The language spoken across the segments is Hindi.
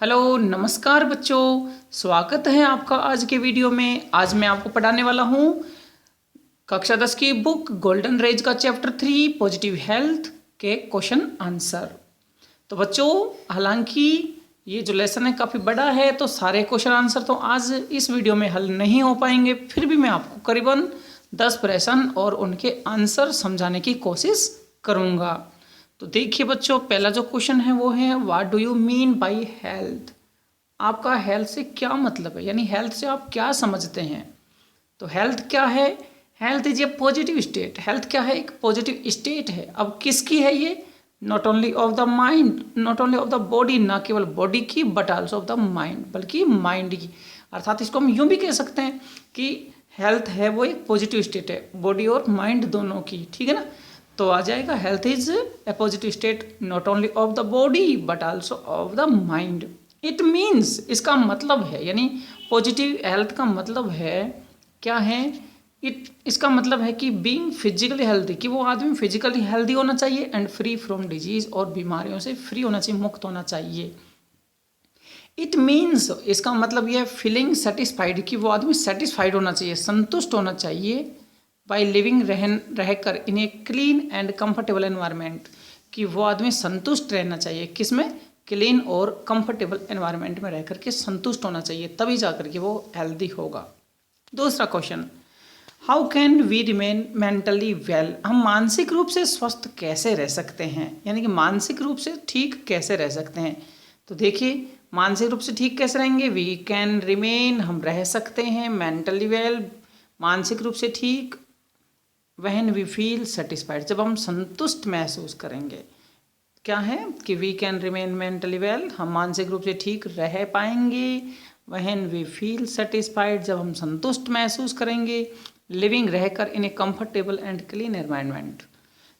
हेलो नमस्कार बच्चों, स्वागत है आपका आज के वीडियो में। आज मैं आपको पढ़ाने वाला हूँ कक्षा 10 की बुक गोल्डन रेज का चैप्टर 3 पॉजिटिव हेल्थ के क्वेश्चन आंसर। तो बच्चों, हालांकि ये जो लेसन है काफ़ी बड़ा है, तो सारे क्वेश्चन आंसर तो आज इस वीडियो में हल नहीं हो पाएंगे। फिर भी मैं आपको करीबन 10 प्रश्न और उनके आंसर समझाने की कोशिश करूँगा। तो देखिए बच्चों, पहला जो क्वेश्चन है वो है what do you mean by health. आपका हेल्थ से क्या मतलब है, यानी हेल्थ से आप क्या समझते हैं। तो हेल्थ क्या है? Health is a positive state. Health क्या है? एक पॉजिटिव स्टेट है। अब किसकी है ये? Not only of the mind, not only of the body, ना केवल बॉडी की but also of the mind, बल्कि माइंड की। अर्थात इसको हम यूं भी कह सकते हैं कि हेल्थ है वो एक पॉजिटिव स्टेट है, बॉडी और माइंड दोनों की। ठीक है ना? तो आ जाएगा health is a positive state not only of the body but also of the mind. It means, इसका मतलब है, यानी पॉजिटिव हेल्थ का मतलब है क्या है? इसका मतलब है कि बीइंग फिजिकली हेल्दी, कि वो आदमी फिजिकली हेल्दी होना चाहिए एंड फ्री फ्रॉम डिजीज, और बीमारियों से फ्री होना चाहिए, मुक्त होना चाहिए। इट मीन्स, इसका मतलब यह फीलिंग सेटिस्फाइड, कि वो आदमी सेटिस्फाइड होना चाहिए, संतुष्ट होना चाहिए बाई लिविंग रहकर in a clean and comfortable environment, कि वो आदमी संतुष्ट रहना चाहिए किसमें? क्लीन और कंफर्टेबल एनवायरनमेंट में रह करके संतुष्ट होना चाहिए, तभी जा करके वो हेल्दी होगा। दूसरा question, how can we remain mentally well. हम मानसिक रूप से स्वस्थ कैसे रह सकते हैं, यानी कि मानसिक रूप से ठीक कैसे रह सकते हैं। तो देखिए, मानसिक रूप से ठीक कैसे रहेंगे? वी कैन रिमेन, हम रह सकते हैं मेंटली वेल, मानसिक रूप से ठीक, व्हेन वी फील सेटिस्फाइड, जब हम संतुष्ट महसूस करेंगे। क्या है कि we can remain mentally well, हम मानसिक रूप से ठीक रह पाएंगे, व्हेन वी फील सेटिस्फाइड, जब हम संतुष्ट महसूस करेंगे, लिविंग रहकर in A comfortable and clean environment,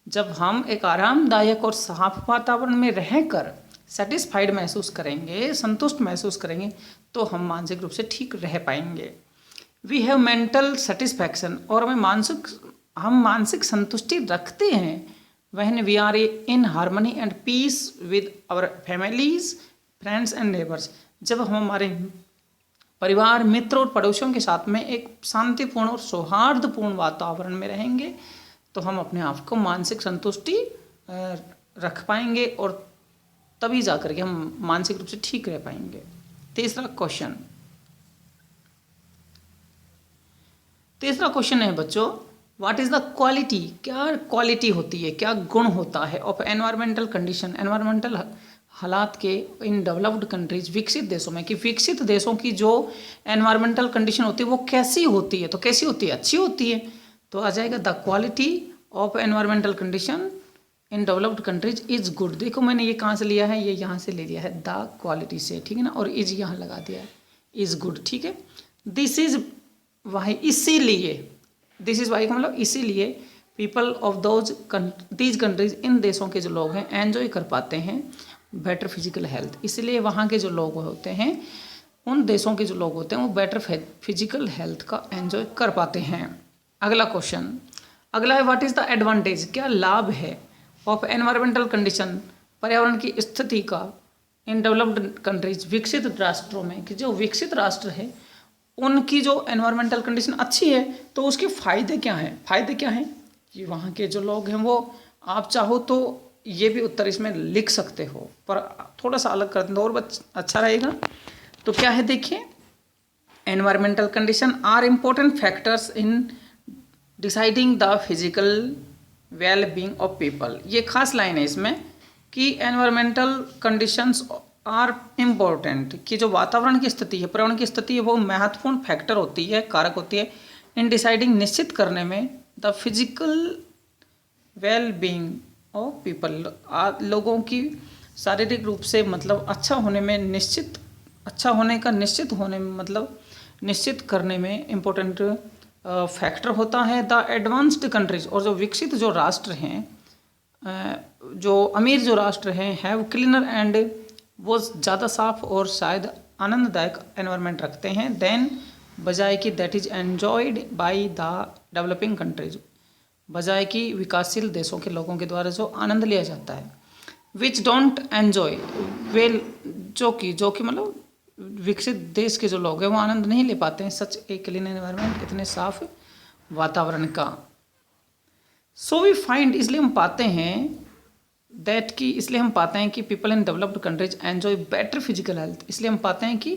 जब हम एक आरामदायक और साफ वातावरण में रहकर सेटिस्फाइड महसूस करेंगे, संतुष्ट महसूस करेंगे, तो हम मानसिक रूप से ठीक रह पाएंगे। वी हैव मेंटल सेटिस्फैक्शन, और हम मानसिक संतुष्टि रखते हैं when we are in harmony and peace with our families, friends and neighbours, जब हम हमारे परिवार, मित्र और पड़ोसियों के साथ में एक शांतिपूर्ण और सौहार्दपूर्ण वातावरण में रहेंगे, तो हम अपने आप को मानसिक संतुष्टि रख पाएंगे, और तभी जाकर के हम मानसिक रूप से ठीक रह पाएंगे। तीसरा क्वेश्चन है बच्चों, व्हाट इज़ द क्वालिटी, क्या क्वालिटी होती है, क्या गुण होता है ऑफ एनवायरमेंटल कंडीशन, एनवायरमेंटल हालात के इन डेवलप्ड कंट्रीज, विकसित देशों में, कि विकसित देशों की जो एनवायरमेंटल कंडीशन होती है वो कैसी होती है। तो कैसी होती है? अच्छी होती है। तो आ जाएगा the quality of environmental condition in developed countries is good. देखो मैंने ये कहाँ से लिया है, ये यहाँ से ले लिया है द क्वालिटी से, ठीक है ना, और इज यहाँ लगा दिया है, इज गुड। ठीक है, दिस इज वाई, इसीलिए, दिस इज वाई का मतलब इसीलिए, पीपल ऑफ दीज कंट्रीज, इन देशों के जो लोग हैं एंजॉय कर पाते हैं बेटर फिजिकल हेल्थ, इसलिए वहाँ के जो लोग होते हैं, उन देशों के जो लोग होते हैं वो बेटर फिजिकल हेल्थ का एंजॉय कर पाते हैं। अगला क्वेश्चन, अगला है व्हाट इज़ द एडवांटेज, क्या लाभ है ऑफ एनवायरमेंटल कंडीशन, पर्यावरण की स्थिति का, इन डेवलप्ड कंट्रीज, विकसित राष्ट्रों में, कि जो विकसित राष्ट्र है उनकी जो एनवायरमेंटल कंडीशन अच्छी है, तो उसके फ़ायदे क्या हैं? फ़ायदे क्या हैं कि वहाँ के जो लोग हैं वो, आप चाहो तो ये भी उत्तर इसमें लिख सकते हो, पर थोड़ा सा अलग कर दें तो और अच्छा रहेगा। तो क्या है देखिए, environmental condition are important factors in deciding the physical well being of people. ये खास लाइन है इसमें कि एनवायरमेंटल कंडीशंस आर इम्पोर्टेंट, कि जो वातावरण की स्थिति है, पर्यावरण की स्थिति है, वो महत्वपूर्ण फैक्टर होती है, कारक होती है इन डिसाइडिंग, निश्चित करने में, the physical well being of people, लोगों की शारीरिक रूप से मतलब अच्छा होने में, निश्चित अच्छा होने का निश्चित होने में, मतलब निश्चित करने में इम्पोर्टेंट फैक्टर होता है। द एडवांस्ड कंट्रीज, और जो विकसित जो राष्ट्र हैं, जो अमीर जो राष्ट्र हैं, हैव क्लीनर एंड, वो ज़्यादा साफ और शायद आनंददायक एनवायरनमेंट रखते हैं देन, बजाय कि that is enjoyed by the developing countries, बजाय कि विकासशील देशों के लोगों के द्वारा जो आनंद लिया जाता है, विच डोंट एन्जॉय वेल, जो कि मतलब विकसित देश के जो लोग हैं वो आनंद नहीं ले पाते हैं सच ए क्लीन एनवायरनमेंट, इतने साफ वातावरण का। सो वी फाइंड, इसलिए हम पाते हैं इसलिए हम पाते हैं कि people in developed countries enjoy better physical health. इसलिए हम पाते हैं कि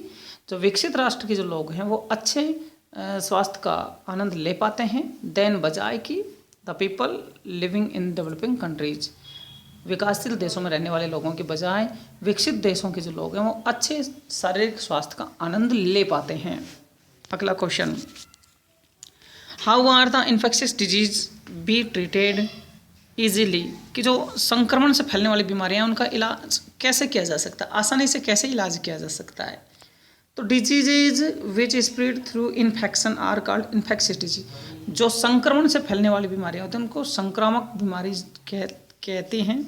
जो विकसित राष्ट्र के जो लोग हैं वो अच्छे स्वास्थ्य का आनंद ले पाते हैं देन बजाय कि the people living in developing countries. विकासशील देशों में रहने वाले लोगों के बजाय विकसित देशों के जो लोग हैं वो अच्छे शारीरिक स्वास्थ्य का आनंद ले पाते हैं। अगला question, how are the infectious disease be treated easily, कि जो संक्रमण से फैलने वाली बीमारियां उनका इलाज कैसे किया जा सकता है, आसानी से कैसे इलाज किया जा सकता है। तो diseases which spread through infection are called infectious disease. जो संक्रमण से फैलने वाली बीमारियां होती हैं उनको संक्रामक बीमारी कहते हैं।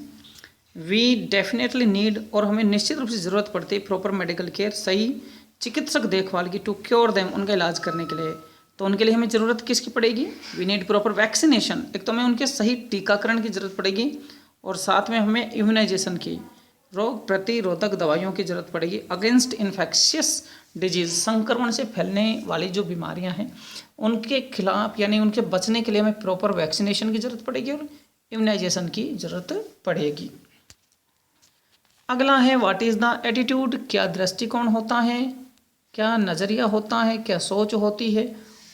वी डेफिनेटली नीड, और हमें निश्चित रूप से ज़रूरत पड़ती है प्रॉपर मेडिकल केयर, सही चिकित्सक देखभाल की, टू क्योर देम, उनका इलाज करने के लिए। तो उनके लिए हमें ज़रूरत किसकी पड़ेगी, वी नीड प्रॉपर वैक्सीनेशन, एक तो हमें उनके सही टीकाकरण की ज़रूरत पड़ेगी और साथ में हमें इम्यूनाइजेशन की, रोग प्रतिरोधक दवाइयों की ज़रूरत पड़ेगी अगेंस्ट इन्फेक्शियस डिजीज। संक्रमण से फैलने वाली जो बीमारियां हैं उनके खिलाफ यानी उनके बचने के लिए हमें प्रॉपर वैक्सीनेशन की ज़रूरत पड़ेगी और इम्यूनाइजेशन की ज़रूरत पड़ेगी। अगला है व्हाट इज़ द एटीट्यूड, क्या दृष्टिकोण होता है, क्या नज़रिया होता है, क्या सोच होती है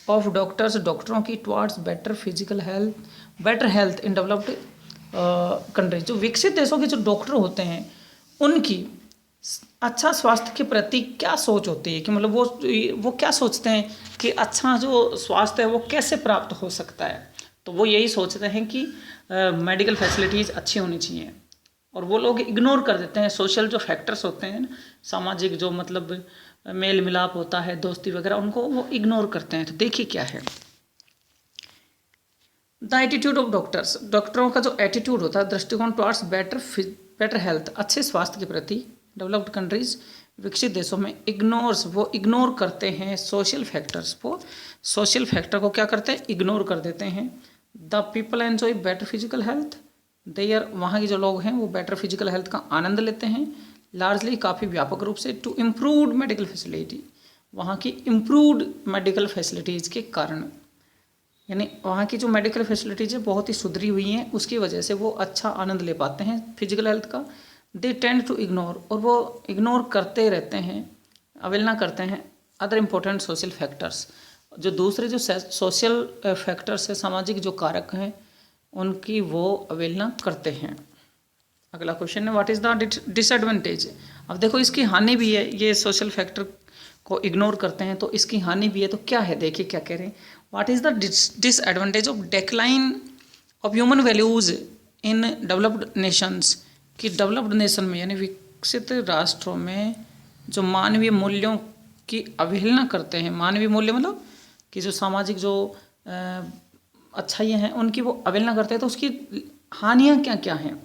ऑफ डॉक्टर्स, डॉक्टरों की towards better health in developed countries. जो विकसित देशों के जो डॉक्टर होते हैं उनकी अच्छा स्वास्थ्य के प्रति क्या सोच होती है, कि मतलब वो क्या सोचते हैं कि अच्छा जो स्वास्थ्य है वो कैसे प्राप्त हो सकता है। तो वो यही सोचते हैं कि मेडिकल फैसिलिटीज़ अच्छी होनी चाहिए और वो लोग इग्नोर कर देते हैं सोशल जो फैक्टर्स होते हैं ना, सामाजिक जो मतलब मेल मिलाप होता है, दोस्ती वगैरह, उनको वो इग्नोर करते हैं। तो देखिए क्या है द एटीट्यूड ऑफ डॉक्टर्स, डॉक्टरों का जो एटीट्यूड होता है, दृष्टिकोण टुवार्ड्स बेटर हेल्थ, अच्छे स्वास्थ्य के प्रति डेवलप्ड कंट्रीज, विकसित देशों में वो इग्नोर करते हैं सोशल फैक्टर्स। वो सोशल फैक्टर को क्या करते हैं, इग्नोर कर देते हैं। The people enjoy better physical health, वहाँ के जो लोग हैं वो बेटर फिजिकल हेल्थ का आनंद लेते हैं लार्जली, काफ़ी व्यापक रूप से, टू इम्प्रूव्ड मेडिकल फैसिलिटी, वहाँ की इम्प्रूव्ड मेडिकल फैसिलिटीज़ के कारण, यानी वहाँ की जो मेडिकल फैसिलिटीज़ है बहुत ही सुधरी हुई हैं, उसकी वजह से वो अच्छा आनंद ले पाते हैं फिजिकल हेल्थ का। दे टेंड टू इग्नोर, और वो इग्नोर करते रहते हैं, अवहेलना करते हैं अदर इम्पोर्टेंट सोशल फैक्टर्स, जो दूसरे जो सोशल फैक्टर्स है, सामाजिक जो कारक हैं उनकी वो अवहेलना करते हैं। अगला क्वेश्चन है व्हाट इज़ द डिसएडवांटेज। अब देखो इसकी हानि भी है, ये सोशल फैक्टर को इग्नोर करते हैं तो इसकी हानि भी है। तो क्या है, देखिए क्या कह रहे हैं, what is the disadvantage of decline of human values in developed Nations, कि डेवलप्ड नेशन में यानी विकसित राष्ट्रों में जो मानवीय मूल्यों की अवहेलना करते हैं, मानवीय मूल्य मतलब कि जो सामाजिक जो अच्छाइयाँ हैं उनकी वो अवहेलना करते हैं, तो उसकी हानियाँ क्या क्या हैं।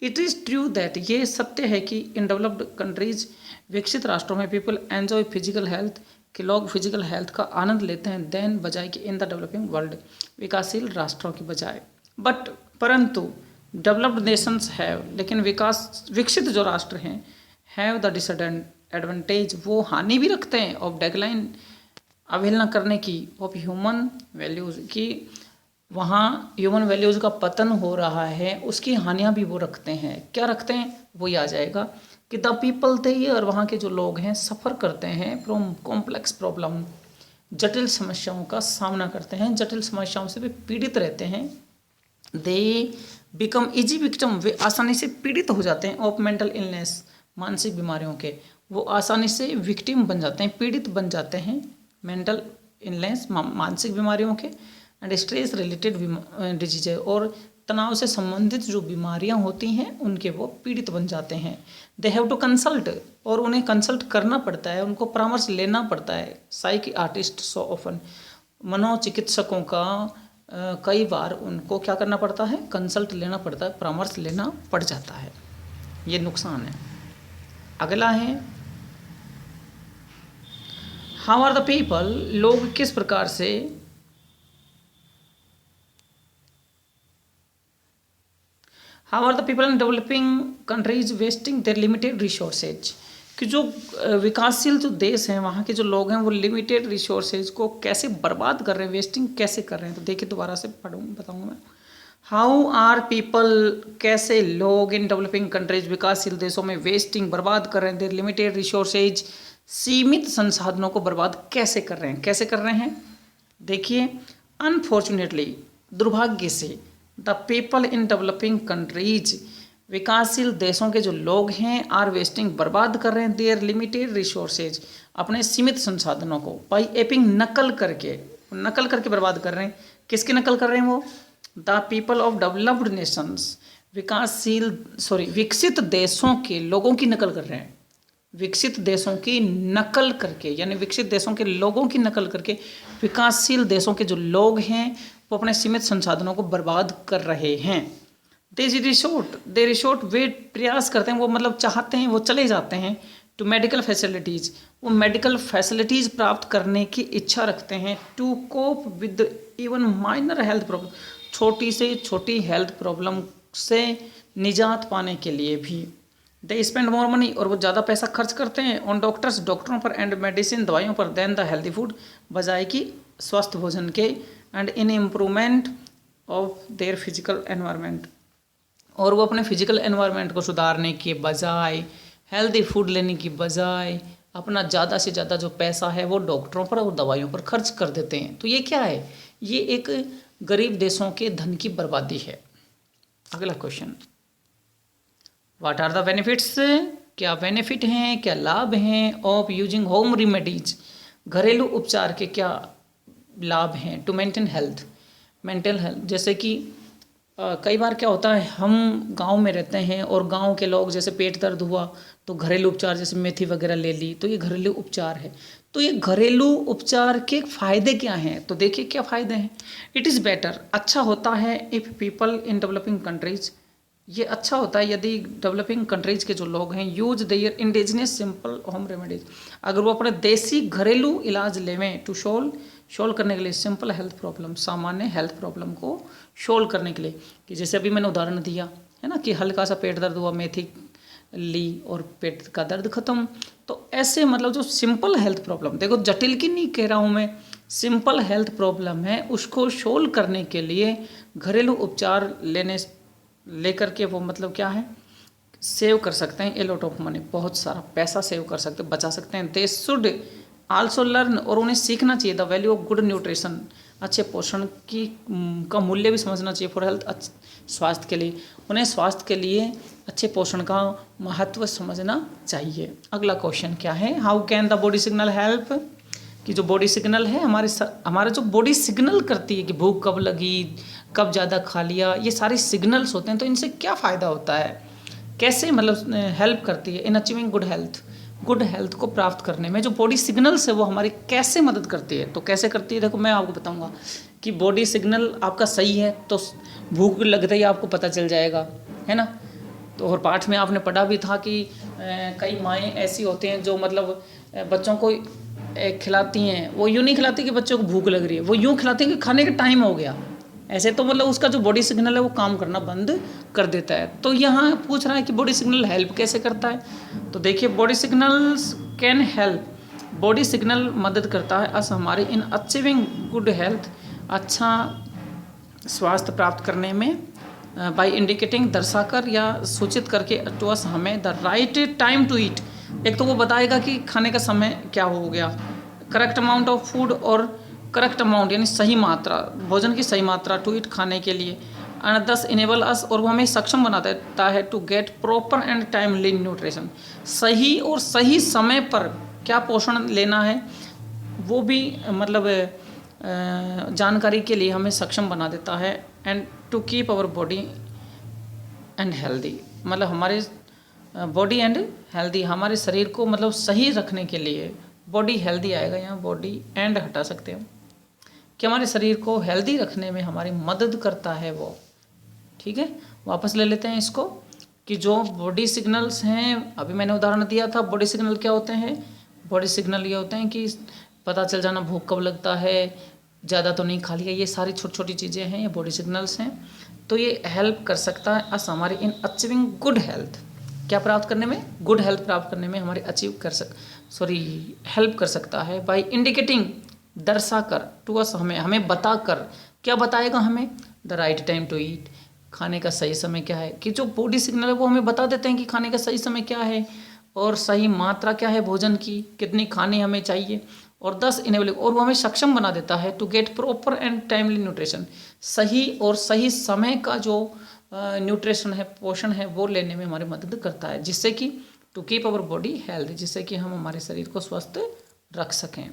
इट इज़ ट्रू दैट, ये सत्य है कि इन डेवलप्ड कंट्रीज, विकसित राष्ट्रों में, पीपल एंजॉय फिजिकल हेल्थ, कि लोग फिजिकल हेल्थ का आनंद लेते हैं देन बजाय कि इन द डेवलपिंग वर्ल्ड, विकासशील राष्ट्रों की बजाय। बट परंतु डेवलप्ड नेशंस हैव, लेकिन विकसित जो राष्ट्र हैं हैव द डिसएडवांटेज, वो हानि भी रखते हैं ऑफ डेक्लाइन, अवहेलना करने की, ऑफ ह्यूमन वैल्यूज़, की वहाँ ह्यूमन वैल्यूज़ का पतन हो रहा है, उसकी हानियाँ भी वो रखते हैं। क्या रखते हैं वो ही आ जाएगा कि द पीपल थे ये, और वहाँ के जो लोग हैं सफ़र करते हैं फ्रॉम कॉम्प्लेक्स प्रॉब्लम, जटिल समस्याओं का सामना करते हैं, जटिल समस्याओं से वे पीड़ित रहते हैं। दे बिकम इजी विक्टिम, वे आसानी से पीड़ित हो जाते हैं ऑफ मेंटल इलनेस, मानसिक बीमारियों के, वो आसानी से विक्टिम बन जाते हैं, पीड़ित बन जाते हैं मेंटल इलनेस, मानसिक बीमारियों के, एंड स्ट्रेस रिलेटेड डिजीज, और तनाव से संबंधित जो बीमारियां होती हैं उनके वो पीड़ित बन जाते हैं। दे हैव टू कंसल्ट, और उन्हें कंसल्ट करना पड़ता है, उनको परामर्श लेना पड़ता है। साइकियाट्रिस्ट सो ऑफन, मनोचिकित्सकों का कई बार उनको क्या करना पड़ता है, कंसल्ट लेना पड़ता है, परामर्श लेना पड़ जाता है, ये नुकसान है। अगला है हाउ आर द पीपल, लोग किस प्रकार से How are the people in developing countries wasting their limited resources, कि जो विकासशील जो देश हैं वहाँ के जो लोग हैं वो लिमिटेड रिसोर्सेज को कैसे बर्बाद कर रहे हैं, वेस्टिंग कैसे कर रहे हैं। तो देखिए दोबारा से बताऊँगा मैं। हाउ आर पीपल, कैसे लोग इन डेवलपिंग कंट्रीज, विकासशील देशों में वेस्टिंग बर्बाद कर रहे हैं, देर लिमिटेड रिसोर्सेज, सीमित संसाधनों को बर्बाद कैसे कर रहे हैं। कैसे कर रहे हैं देखिए, अनफॉर्चुनेटली, दुर्भाग्य से, the people in developing countries, विकासशील देशों के जो लोग हैं, आर वेस्टिंग बर्बाद कर रहे हैं, देयर लिमिटेड रिसोर्सेज, अपने सीमित संसाधनों को, बाई एपिंग नकल करके बर्बाद कर रहे हैं। किसकी नकल कर रहे हैं वो? The people of developed Nations, विकसित देशों के लोगों की नकल कर रहे हैं। विकसित देशों की नकल करके, यानी विकसित देशों के लोगों की नकल करके विकासशील देशों के जो लोग हैं वो अपने सीमित संसाधनों को बर्बाद कर रहे हैं। दे रिसोर्ट, वे प्रयास करते हैं, वो मतलब चाहते हैं, वो चले जाते हैं टू मेडिकल फैसिलिटीज़, वो मेडिकल फैसिलिटीज़ प्राप्त करने की इच्छा रखते हैं, to cope with even minor health problem, छोटी से छोटी हेल्थ प्रॉब्लम से निजात पाने के लिए भी। दे स्पेंड मोर मनी, और वो ज़्यादा पैसा खर्च करते हैं ऑन डॉक्टरों पर, एंड मेडिसिन, दवाइयों पर, देन द हेल्दी फूड, बजाय कि स्वस्थ भोजन के, and in improvement of their physical environment, और वो अपने फिजिकल एनवायरनमेंट को सुधारने के बजाय, हेल्दी फूड लेने की बजाय, अपना ज़्यादा से ज़्यादा जो पैसा है वो डॉक्टरों पर और दवाइयों पर खर्च कर देते हैं। तो ये क्या है? ये एक गरीब देशों के धन की बर्बादी है। अगला question, what are the benefits, क्या बेनिफिट हैं, क्या लाभ हैं ऑफ यूजिंग होम रेमेडीज, घरेलू उपचार के क्या लाभ हैं, to maintain health, mental health. जैसे कि कई बार क्या होता है, हम गांव में रहते हैं और गांव के लोग, जैसे पेट दर्द हुआ तो घरेलू उपचार जैसे मेथी वगैरह ले ली, तो ये घरेलू उपचार है। तो ये घरेलू उपचार के फ़ायदे क्या हैं? तो देखिए क्या फ़ायदे हैं। इट इज़ बेटर, अच्छा होता है, if people in developing countries, ये अच्छा होता है यदि डेवलपिंग कंट्रीज के जो लोग हैं, use their indigenous simple home remedies, अगर वो अपने देसी घरेलू इलाज लेवें, टू सोल्व करने के लिए सिंपल हेल्थ प्रॉब्लम, सामान्य हेल्थ प्रॉब्लम को सोल्व करने के लिए। कि जैसे अभी मैंने उदाहरण दिया है ना, कि हल्का सा पेट दर्द हुआ, मेथी ली और पेट का दर्द खत्म। तो ऐसे मतलब जो सिंपल हेल्थ प्रॉब्लम, देखो जटिल की नहीं कह रहा हूँ मैं, सिंपल हेल्थ प्रॉब्लम है, उसको सोल्व करने के लिए घरेलू उपचार लेकर के वो मतलब क्या है, सेव कर सकते हैं ए लॉट ऑफ मनी, बहुत सारा पैसा सेव कर सकते हैं, बचा सकते हैं। दे शुड आल्सो लर्न, और उन्हें सीखना चाहिए, the value of good nutrition, अच्छे पोषण की का मूल्य भी समझना चाहिए, फॉर हेल्थ, स्वास्थ्य के लिए, उन्हें स्वास्थ्य के लिए अच्छे पोषण का महत्व समझना चाहिए। अगला क्वेश्चन क्या है, how can the body signal help, कि जो बॉडी सिग्नल है हमारे जो बॉडी सिग्नल करती है कि भूख कब लगी, कब ज़्यादा खा लिया, ये सारी सिग्नल्स होते हैं, तो इनसे क्या फ़ायदा होता है, कैसे मतलब हेल्प करती है इन अचीविंग गुड हेल्थ को प्राप्त करने में। जो बॉडी सिग्नल्स है वो हमारी कैसे मदद करती है, तो कैसे करती है, देखो मैं आपको बताऊंगा कि बॉडी सिग्नल आपका सही है तो भूख लगते ही आपको पता चल जाएगा, है ना। तो और पाठ में आपने पढ़ा भी था कि कई माएँ ऐसी होती हैं जो मतलब बच्चों को खिलाती हैं, वो यूँ नहीं खिलाती कि बच्चों को भूख लग रही है, वो यूँ खिलाती हैं कि खाने का टाइम हो गया, ऐसे तो मतलब उसका जो बॉडी सिग्नल है वो काम करना बंद कर देता है। तो यहाँ पूछ रहा है कि बॉडी सिग्नल हेल्प कैसे करता है, तो देखिए body signals can help, body signal मदद करता है अस हमारे इन अचीविंग गुड हेल्थ, अच्छा स्वास्थ्य प्राप्त करने में, बाय इंडिकेटिंग, दर्शाकर या सूचित करके, टू अस हमें, the right time to eat, एक तो वो बताएगा कि खाने का समय क्या हो गया, करेक्ट अमाउंट ऑफ फूड, और करेक्ट अमाउंट यानी सही मात्रा, भोजन की सही मात्रा टू ईट, खाने के लिए, एंड दस इनेबल अस, और वो हमें सक्षम बना देता है to get proper and timely nutrition, सही और सही समय पर क्या पोषण लेना है वो भी मतलब जानकारी के लिए हमें सक्षम बना देता है, and to keep our body and healthy, मतलब हमारे बॉडी एंड हेल्दी, हमारे शरीर को मतलब सही रखने के लिए, बॉडी हेल्दी आएगा, यहाँ बॉडी एंड हटा सकते हैं कि हमारे शरीर को हेल्दी रखने में हमारी मदद करता है वो। ठीक है, वापस ले लेते हैं इसको कि जो बॉडी सिग्नल्स हैं, अभी मैंने उदाहरण दिया था, बॉडी सिग्नल क्या होते हैं, बॉडी सिग्नल ये होते हैं कि पता चल जाना भूख कब लगता है, ज़्यादा तो नहीं खा लिया, ये सारी छोटी छोटी चीज़ें हैं, ये बॉडी सिग्नल्स हैं। तो ये हेल्प कर सकता है अस हमारी इन अचीविंग गुड हेल्थ, क्या प्राप्त करने में, गुड हेल्थ प्राप्त करने में हमारे हेल्प कर सकता है। बाय इंडिकेटिंग, दर्शाकर, टू अस, हमें बताकर, क्या बताएगा हमें, the right time to eat, खाने का सही समय क्या है, कि जो बॉडी सिग्नल है वो हमें बता देते हैं कि खाने का सही समय क्या है और सही मात्रा क्या है भोजन की, कितनी खाने हमें चाहिए, और 10 इनेबलिंग, और वो हमें सक्षम बना देता है to get proper and timely nutrition, सही और सही समय का जो न्यूट्रिशन है, पोषण है, वो लेने में हमारी मदद करता है, जिससे कि to keep our body health, जिससे कि हम हमारे शरीर को स्वस्थ रख सकें।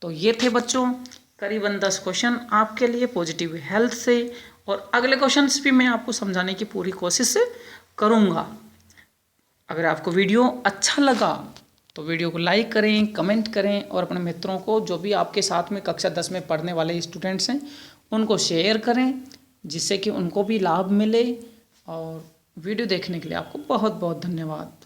तो ये थे बच्चों करीबन 10 क्वेश्चन आपके लिए पॉजिटिव हेल्थ से, और अगले क्वेश्चंस भी मैं आपको समझाने की पूरी कोशिश करूँगा। अगर आपको वीडियो अच्छा लगा तो वीडियो को लाइक करें, कमेंट करें, और अपने मित्रों को, जो भी आपके साथ में कक्षा 10 में पढ़ने वाले स्टूडेंट्स हैं, उनको शेयर करें, जिससे कि उनको भी लाभ मिले। और वीडियो देखने के लिए आपको बहुत बहुत धन्यवाद।